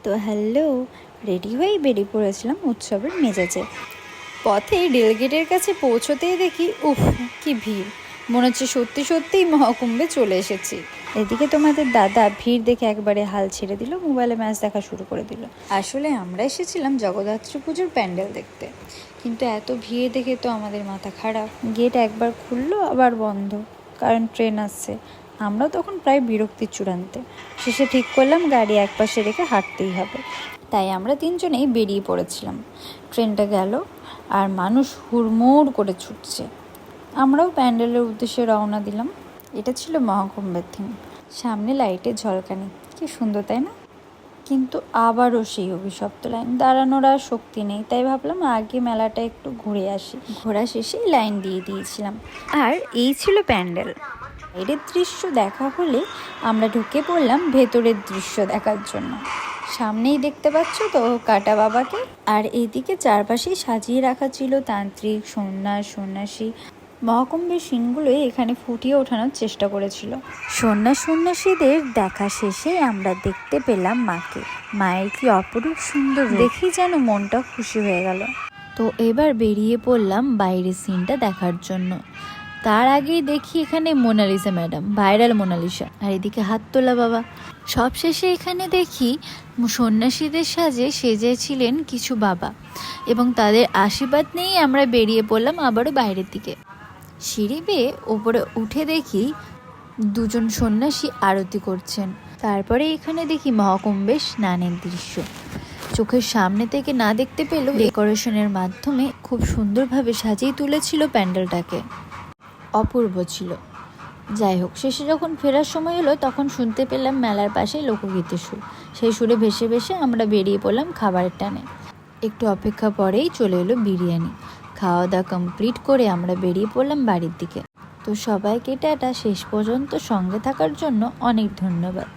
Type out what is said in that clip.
তো hello, ready হয়েই বেরিয়ে পড়েছিলাম উৎসবের মেজাজে। পথে রেলগেটের কাছে পৌঁছতেই দেখি উফ কি ভিড়, মনে হচ্ছে সত্যি সত্যিই মহাকুম্ভে চলে এসেছি। এদিকে তোমাদের দাদা ভিড় দেখে একবারে হাল ছেড়ে দিল, মোবাইলে ম্যাচ দেখা শুরু করে দিল। আসলে আমরা এসেছিলাম জগদ্ধাত্রী পুজোর প্যান্ডেল দেখতে, কিন্তু এত ভিড় দেখে তো আমাদের মাথা খারাপ। গেট একবার খুললো আবার বন্ধ, কারণ ট্রেন আসছে। আমরাও তখন প্রায় বিরক্তির চূড়ান্তে। শেষে ঠিক করলাম গাড়ি একপাশে রেখে হাঁটতেই হবে, তাই আমরা তিনজনেই বেরিয়ে পড়েছিলাম। ট্রেনটা গেল আর মানুষ হুড়মুড় করে ছুটছে। আমরাও প্যান্ডেলের উদ্দেশ্যে রওনা দিলাম। এটা ছিল মহাকুম্ভের থিম। সামনে লাইটের ঝলকানি, কি সুন্দর তাই না? কিন্তু আবারও সেই অভিশপ্ত লাইন, দাঁড়ানোর আর শক্তি নেই। তাই ভাবলাম আগে মেলাটা একটু ঘুরে আসি। ঘোরা শেষেই লাইন দিয়ে দিয়েছিলাম। আর এই ছিল প্যান্ডেল। বাইরের দৃশ্য দেখা হলে আমরা ঢুকে পড়লাম ভেতরের দৃশ্য দেখার জন্য। সামনেই দেখতে পাচ্ছ তো কাটা বাবাকে, আর এইদিকে চারপাশেই সাজিয়ে রাখা ছিল তান্ত্রিক, সন্ন্যাস, সন্ন্যাসী। মহাকুম্ভের সিনগুলোই এখানে ফুটিয়ে ওঠানোর চেষ্টা করেছিল। সন্ন্যাসীদের দেখা শেষে আমরা দেখতে পেলাম মাকে। মায়ের কি অপরূপ সুন্দর, দেখি যেন মনটা খুশি হয়ে গেল। তো এবার বেরিয়ে পড়লাম বাইরের সিনটা দেখার জন্য। তার আগেই দেখি এখানে মোনালিসা ম্যাডাম, ভাইরাল মোনালিসা, আর এদিকে হাত তোলা বাবা। সব শেষে এখানে দেখি সন্ন্যাসীদের সাজে সেজেছিলেন কিছু বাবা, এবং তাদের আশীর্বাদ নিয়েই আমরা বেরিয়ে পড়লাম আবারও বাইরের দিকে। সিঁড়ি বেয়ে ওপরে উঠে দেখি দুজন সন্ন্যাসী আরতি করছেন। তারপরে এখানে দেখি মহাকুম্ভের স্নানের দৃশ্য। চোখের সামনে থেকে না দেখতে পেলেও ডেকোরেশনের মাধ্যমে খুব সুন্দরভাবে সাজিয়ে তুলেছিল প্যান্ডেলটাকে। অপূর্ব ছিল। যাই হোক, শেষে যখন ফেরার সময় হলো তখন শুনতে পেলাম মেলার পাশে লোকগীতের সুর। সেই সুরে ভেসে ভেসে আমরা বেরিয়ে পড়লাম খাবারের টানে। একটু অপেক্ষা পরেই চলে এলো বিরিয়ানি। খাওয়া দাওয়া কমপ্লিট করে আমরা বেরিয়ে পড়লাম বাড়ির দিকে। তো সবাইকে টাটা, শেষ পর্যন্ত সঙ্গে থাকার জন্য অনেক ধন্যবাদ।